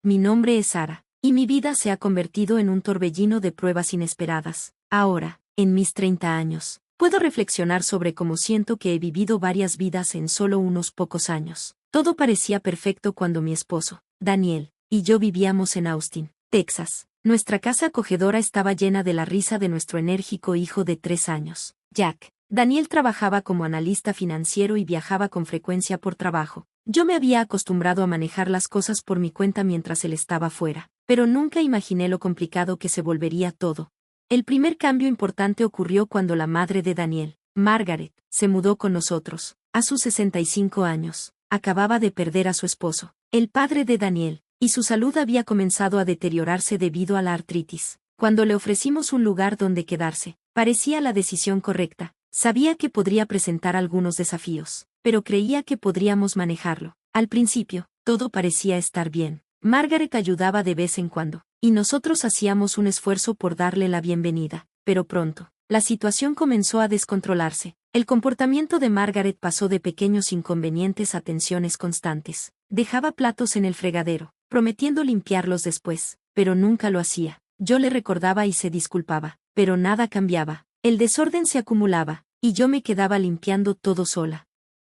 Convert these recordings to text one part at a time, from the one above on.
mi nombre es Sara, y mi vida se ha convertido en un torbellino de pruebas inesperadas. Ahora, en mis 30 años, puedo reflexionar sobre cómo siento que he vivido varias vidas en solo unos pocos años. Todo parecía perfecto cuando mi esposo, Daniel, y yo vivíamos en Austin, Texas. Nuestra casa acogedora estaba llena de la risa de nuestro enérgico hijo de 3 años, Jack. Daniel trabajaba como analista financiero y viajaba con frecuencia por trabajo. Yo me había acostumbrado a manejar las cosas por mi cuenta mientras él estaba fuera, pero nunca imaginé lo complicado que se volvería todo. El primer cambio importante ocurrió cuando la madre de Daniel, Margaret, se mudó con nosotros. A sus 65 años, acababa de perder a su esposo, el padre de Daniel, y su salud había comenzado a deteriorarse debido a la artritis. Cuando le ofrecimos un lugar donde quedarse, parecía la decisión correcta. Sabía que podría presentar algunos desafíos, pero creía que podríamos manejarlo. Al principio, todo parecía estar bien. Margaret ayudaba de vez en cuando, y nosotros hacíamos un esfuerzo por darle la bienvenida, pero pronto, la situación comenzó a descontrolarse. El comportamiento de Margaret pasó de pequeños inconvenientes a tensiones constantes. Dejaba platos en el fregadero, prometiendo limpiarlos después, pero nunca lo hacía. Yo le recordaba y se disculpaba, pero nada cambiaba. El desorden se acumulaba, y yo me quedaba limpiando todo sola.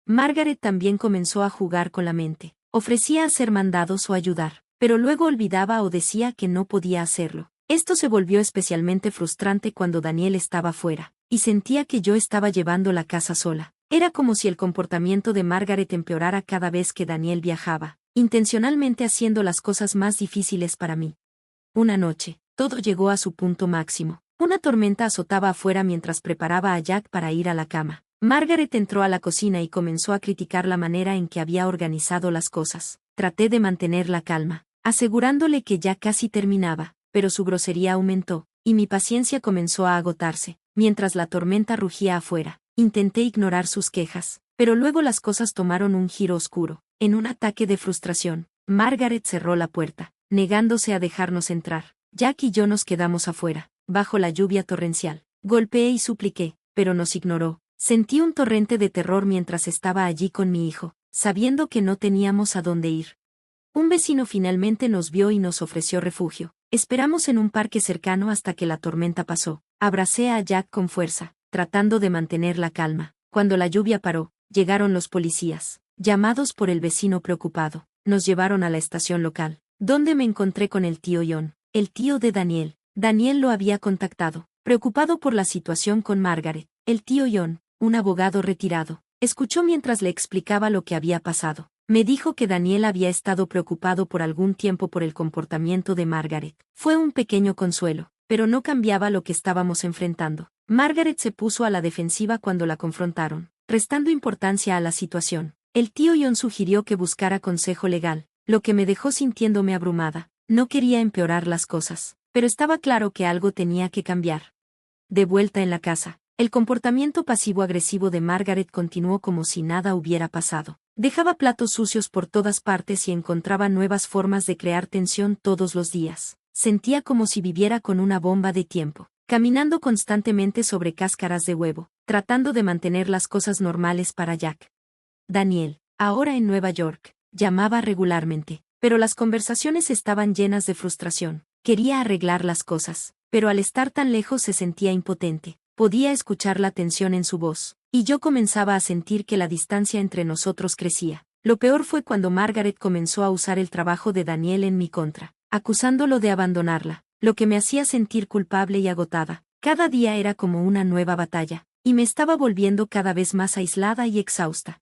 Margaret también comenzó a jugar con la mente. Ofrecía hacer mandados o ayudar, pero luego olvidaba o decía que no podía hacerlo. Esto se volvió especialmente frustrante cuando Daniel estaba fuera, y sentía que yo estaba llevando la casa sola. Era como si el comportamiento de Margaret empeorara cada vez que Daniel viajaba, intencionalmente haciendo las cosas más difíciles para mí. Una noche, todo llegó a su punto máximo. Una tormenta azotaba afuera mientras preparaba a Jack para ir a la cama. Margaret entró a la cocina y comenzó a criticar la manera en que había organizado las cosas. Traté de mantener la calma, asegurándole que ya casi terminaba, pero su grosería aumentó, y mi paciencia comenzó a agotarse. Mientras la tormenta rugía afuera, intenté ignorar sus quejas, pero luego las cosas tomaron un giro oscuro. En un ataque de frustración, Margaret cerró la puerta, negándose a dejarnos entrar. Jack y yo nos quedamos afuera, bajo la lluvia torrencial. Golpeé y supliqué, pero nos ignoró. Sentí un torrente de terror mientras estaba allí con mi hijo, sabiendo que no teníamos a dónde ir. Un vecino finalmente nos vio y nos ofreció refugio. Esperamos en un parque cercano hasta que la tormenta pasó. Abracé a Jack con fuerza, tratando de mantener la calma. Cuando la lluvia paró, llegaron los policías, llamados por el vecino preocupado. Nos llevaron a la estación local, donde me encontré con el tío John, el tío de Daniel. Daniel lo había contactado, preocupado por la situación con Margaret. El tío John, un abogado retirado, escuchó mientras le explicaba lo que había pasado. Me dijo que Daniel había estado preocupado por algún tiempo por el comportamiento de Margaret. Fue un pequeño consuelo, pero no cambiaba lo que estábamos enfrentando. Margaret se puso a la defensiva cuando la confrontaron, restando importancia a la situación. El tío John sugirió que buscara consejo legal, lo que me dejó sintiéndome abrumada. No quería empeorar las cosas, pero estaba claro que algo tenía que cambiar. De vuelta en la casa, el comportamiento pasivo-agresivo de Margaret continuó como si nada hubiera pasado. Dejaba platos sucios por todas partes y encontraba nuevas formas de crear tensión todos los días. Sentía como si viviera con una bomba de tiempo, caminando constantemente sobre cáscaras de huevo, tratando de mantener las cosas normales para Jack. Daniel, ahora en Nueva York, llamaba regularmente, pero las conversaciones estaban llenas de frustración. Quería arreglar las cosas, pero al estar tan lejos se sentía impotente. Podía escuchar la tensión en su voz, y yo comenzaba a sentir que la distancia entre nosotros crecía. Lo peor fue cuando Margaret comenzó a usar el trabajo de Daniel en mi contra, acusándolo de abandonarla, lo que me hacía sentir culpable y agotada. Cada día era como una nueva batalla, y me estaba volviendo cada vez más aislada y exhausta.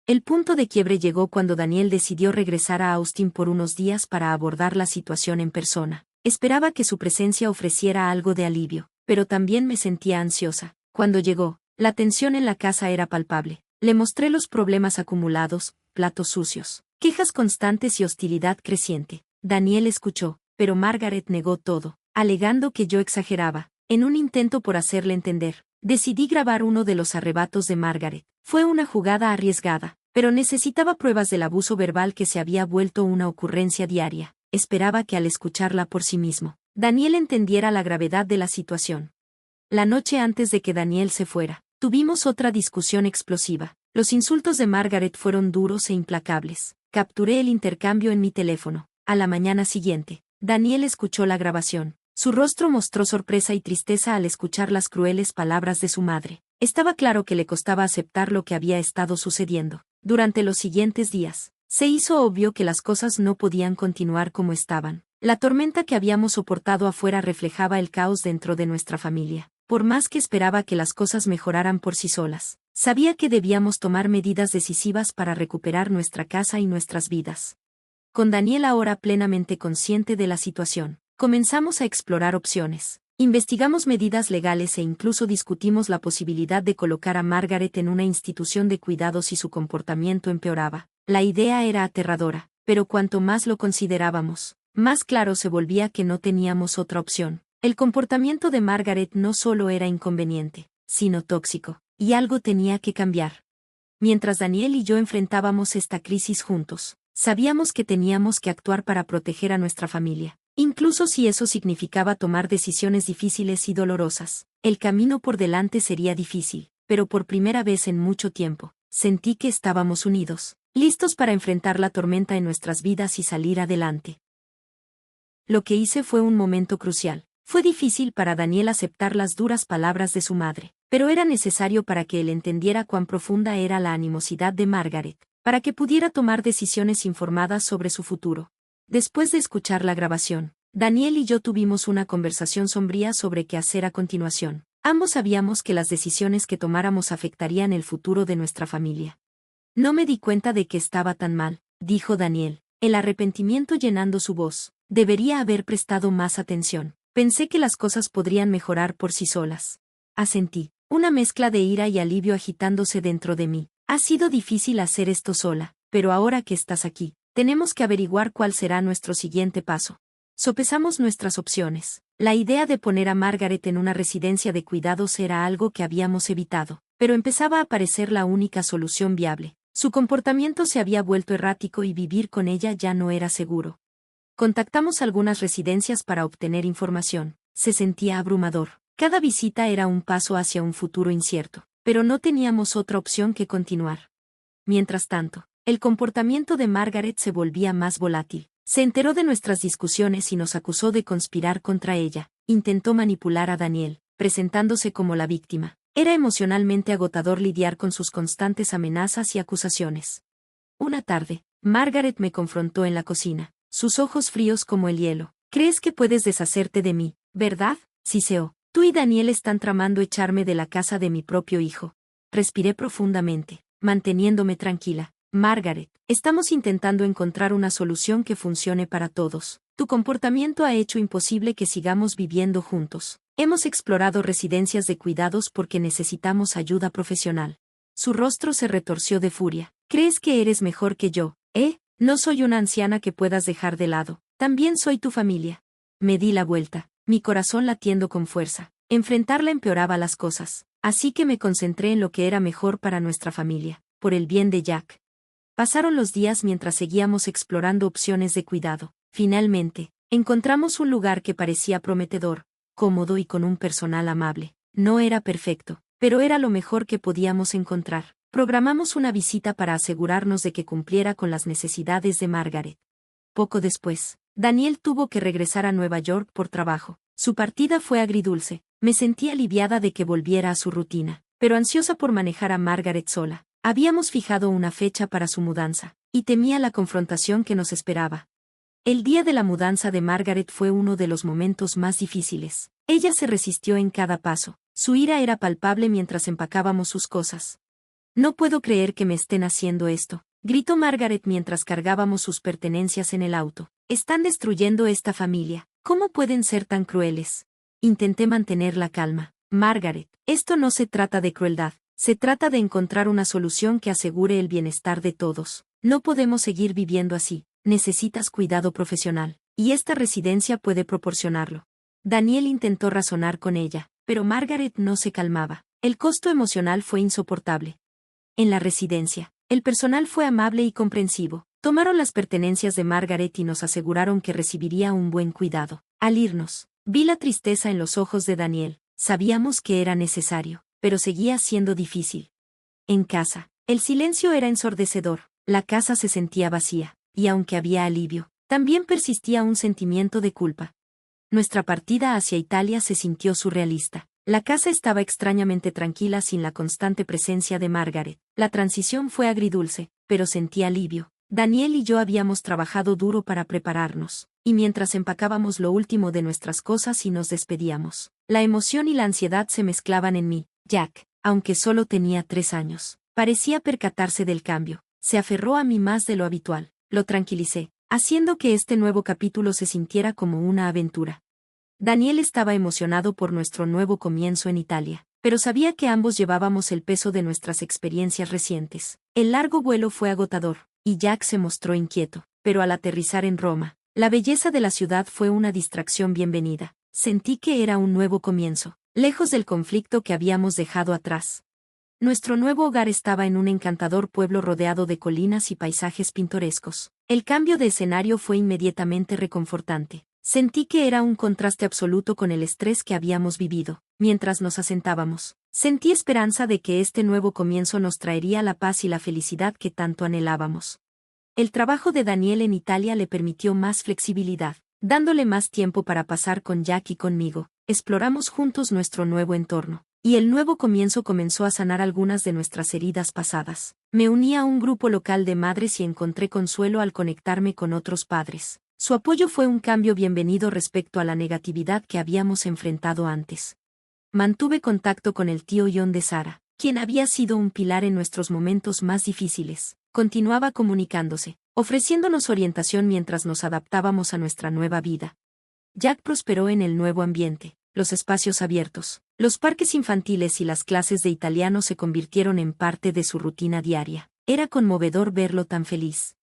El punto de quiebre llegó cuando Daniel decidió regresar a Austin por unos días para abordar la situación en persona. Esperaba que su presencia ofreciera algo de alivio, pero también me sentía ansiosa. Cuando llegó, la tensión en la casa era palpable. Le mostré los problemas acumulados, platos sucios, quejas constantes y hostilidad creciente. Daniel escuchó, pero Margaret negó todo, alegando que yo exageraba. En un intento por hacerle entender, decidí grabar uno de los arrebatos de Margaret. Fue una jugada arriesgada, pero necesitaba pruebas del abuso verbal que se había vuelto una ocurrencia diaria. Esperaba que al escucharla por sí mismo, Daniel entendiera la gravedad de la situación. La noche antes de que Daniel se fuera, tuvimos otra discusión explosiva. Los insultos de Margaret fueron duros e implacables. Capturé el intercambio en mi teléfono. A la mañana siguiente, Daniel escuchó la grabación. Su rostro mostró sorpresa y tristeza al escuchar las crueles palabras de su madre. Estaba claro que le costaba aceptar lo que había estado sucediendo. Durante los siguientes días, se hizo obvio que las cosas no podían continuar como estaban. La tormenta que habíamos soportado afuera reflejaba el caos dentro de nuestra familia. Por más que esperaba que las cosas mejoraran por sí solas, sabía que debíamos tomar medidas decisivas para recuperar nuestra casa y nuestras vidas. Con Daniel ahora plenamente consciente de la situación, comenzamos a explorar opciones. Investigamos medidas legales e incluso discutimos la posibilidad de colocar a Margaret en una institución de cuidados si su comportamiento empeoraba. La idea era aterradora, pero cuanto más lo considerábamos, más claro se volvía que no teníamos otra opción. El comportamiento de Margaret no solo era inconveniente, sino tóxico, y algo tenía que cambiar. Mientras Daniel y yo enfrentábamos esta crisis juntos, sabíamos que teníamos que actuar para proteger a nuestra familia, incluso si eso significaba tomar decisiones difíciles y dolorosas. El camino por delante sería difícil, pero por primera vez en mucho tiempo, sentí que estábamos unidos, listos para enfrentar la tormenta en nuestras vidas y salir adelante. Lo que hice fue un momento crucial. Fue difícil para Daniel aceptar las duras palabras de su madre, pero era necesario para que él entendiera cuán profunda era la animosidad de Margaret, para que pudiera tomar decisiones informadas sobre su futuro. Después de escuchar la grabación, Daniel y yo tuvimos una conversación sombría sobre qué hacer a continuación. Ambos sabíamos que las decisiones que tomáramos afectarían el futuro de nuestra familia. No me di cuenta de que estaba tan mal, dijo Daniel, el arrepentimiento llenando su voz. Debería haber prestado más atención. Pensé que las cosas podrían mejorar por sí solas. Asentí, una mezcla de ira y alivio agitándose dentro de mí. Ha sido difícil hacer esto sola, pero ahora que estás aquí, tenemos que averiguar cuál será nuestro siguiente paso. Sopesamos nuestras opciones. La idea de poner a Margaret en una residencia de cuidados era algo que habíamos evitado, pero empezaba a parecer la única solución viable. Su comportamiento se había vuelto errático y vivir con ella ya no era seguro. Contactamos algunas residencias para obtener información. Se sentía abrumador. Cada visita era un paso hacia un futuro incierto, pero no teníamos otra opción que continuar. Mientras tanto, el comportamiento de Margaret se volvía más volátil. Se enteró de nuestras discusiones y nos acusó de conspirar contra ella. Intentó manipular a Daniel, presentándose como la víctima. Era emocionalmente agotador lidiar con sus constantes amenazas y acusaciones. Una tarde, Margaret me confrontó en la cocina. Sus ojos fríos como el hielo. ¿Crees que puedes deshacerte de mí, verdad? Siseó. Tú y Daniel están tramando echarme de la casa de mi propio hijo. Respiré profundamente, manteniéndome tranquila. Margaret, estamos intentando encontrar una solución que funcione para todos. Tu comportamiento ha hecho imposible que sigamos viviendo juntos. Hemos explorado residencias de cuidados porque necesitamos ayuda profesional. Su rostro se retorció de furia. ¿Crees que eres mejor que yo, No soy una anciana que puedas dejar de lado. También soy tu familia. Me di la vuelta, mi corazón latiendo con fuerza. Enfrentarla empeoraba las cosas, así que me concentré en lo que era mejor para nuestra familia, por el bien de Jack. Pasaron los días mientras seguíamos explorando opciones de cuidado. Finalmente, encontramos un lugar que parecía prometedor, cómodo y con un personal amable. No era perfecto, pero era lo mejor que podíamos encontrar. Programamos una visita para asegurarnos de que cumpliera con las necesidades de Margaret. Poco después, Daniel tuvo que regresar a Nueva York por trabajo. Su partida fue agridulce. Me sentí aliviada de que volviera a su rutina, pero ansiosa por manejar a Margaret sola. Habíamos fijado una fecha para su mudanza, y temía la confrontación que nos esperaba. El día de la mudanza de Margaret fue uno de los momentos más difíciles. Ella se resistió en cada paso. Su ira era palpable mientras empacábamos sus cosas. No puedo creer que me estén haciendo esto, gritó Margaret mientras cargábamos sus pertenencias en el auto. Están destruyendo esta familia. ¿Cómo pueden ser tan crueles? Intenté mantener la calma. Margaret, esto no se trata de crueldad, se trata de encontrar una solución que asegure el bienestar de todos. No podemos seguir viviendo así. Necesitas cuidado profesional, y esta residencia puede proporcionarlo. Daniel intentó razonar con ella, pero Margaret no se calmaba. El costo emocional fue insoportable. En la residencia, el personal fue amable y comprensivo. Tomaron las pertenencias de Margaret y nos aseguraron que recibiría un buen cuidado. Al irnos, vi la tristeza en los ojos de Daniel. Sabíamos que era necesario, pero seguía siendo difícil. En casa, el silencio era ensordecedor. La casa se sentía vacía, y aunque había alivio, También persistía un sentimiento de culpa. Nuestra partida hacia Italia se sintió surrealista. La casa estaba extrañamente tranquila sin la constante presencia de Margaret. La transición fue agridulce, pero sentí alivio. Daniel y yo habíamos trabajado duro para prepararnos, y mientras empacábamos lo último de nuestras cosas y nos despedíamos, la emoción y la ansiedad se mezclaban en mí. Jack, aunque solo tenía 3 años, parecía percatarse del cambio. Se aferró a mí más de lo habitual. Lo tranquilicé, haciendo que este nuevo capítulo se sintiera como una aventura. Daniel estaba emocionado por nuestro nuevo comienzo en Italia, pero sabía que ambos llevábamos el peso de nuestras experiencias recientes. El largo vuelo fue agotador, y Jack se mostró inquieto, pero al aterrizar en Roma, la belleza de la ciudad fue una distracción bienvenida. Sentí que era un nuevo comienzo, lejos del conflicto que habíamos dejado atrás. Nuestro nuevo hogar estaba en un encantador pueblo rodeado de colinas y paisajes pintorescos. El cambio de escenario fue inmediatamente reconfortante. Sentí que era un contraste absoluto con el estrés que habíamos vivido. Mientras nos asentábamos, sentí esperanza de que este nuevo comienzo nos traería la paz y la felicidad que tanto anhelábamos. El trabajo de Daniel en Italia le permitió más flexibilidad, dándole más tiempo para pasar con Jack y conmigo. Exploramos juntos nuestro nuevo entorno, y el nuevo comienzo comenzó a sanar algunas de nuestras heridas pasadas. Me uní a un grupo local de madres y encontré consuelo al conectarme con otros padres. Su apoyo fue un cambio bienvenido respecto a la negatividad que habíamos enfrentado antes. Mantuve contacto con el tío John de Sara, quien había sido un pilar en nuestros momentos más difíciles. Continuaba comunicándose, ofreciéndonos orientación mientras nos adaptábamos a nuestra nueva vida. Jack prosperó en el nuevo ambiente. Los espacios abiertos, los parques infantiles y las clases de italiano se convirtieron en parte de su rutina diaria. Era conmovedor verlo tan feliz.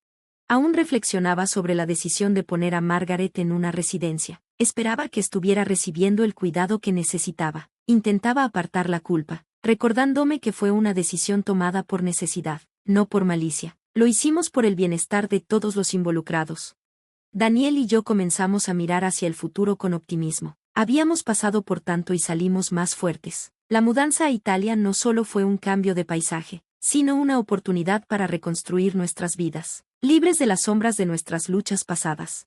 Aún reflexionaba sobre la decisión de poner a Margaret en una residencia. Esperaba que estuviera recibiendo el cuidado que necesitaba. Intentaba apartar la culpa, recordándome que fue una decisión tomada por necesidad, no por malicia. Lo hicimos por el bienestar de todos los involucrados. Daniel y yo comenzamos a mirar hacia el futuro con optimismo. Habíamos pasado por tanto y salimos más fuertes. La mudanza a Italia no solo fue un cambio de paisaje, sino una oportunidad para reconstruir nuestras vidas, libres de las sombras de nuestras luchas pasadas.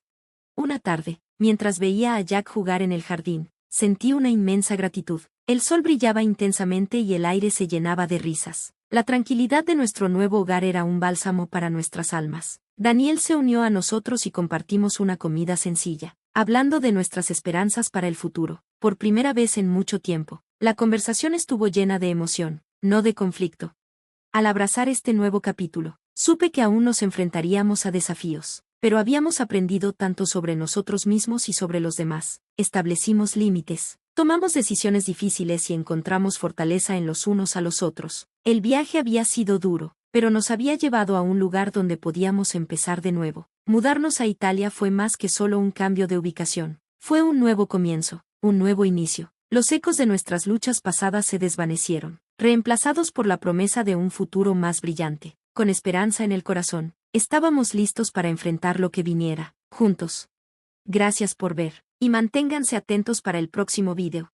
Una tarde, mientras veía a Jack jugar en el jardín, sentí una inmensa gratitud. El sol brillaba intensamente y el aire se llenaba de risas. La tranquilidad de nuestro nuevo hogar era un bálsamo para nuestras almas. Daniel se unió a nosotros y compartimos una comida sencilla, hablando de nuestras esperanzas para el futuro. Por primera vez en mucho tiempo, la conversación estuvo llena de emoción, no de conflicto. Al abrazar este nuevo capítulo, supe que aún nos enfrentaríamos a desafíos, pero habíamos aprendido tanto sobre nosotros mismos y sobre los demás. Establecimos límites, tomamos decisiones difíciles y encontramos fortaleza en los unos a los otros. El viaje había sido duro, pero nos había llevado a un lugar donde podíamos empezar de nuevo. Mudarnos a Italia fue más que solo un cambio de ubicación. Fue un nuevo comienzo, un nuevo inicio. Los ecos de nuestras luchas pasadas se desvanecieron, reemplazados por la promesa de un futuro más brillante. Con esperanza en el corazón, estábamos listos para enfrentar lo que viniera, juntos. Gracias por ver, y manténganse atentos para el próximo video.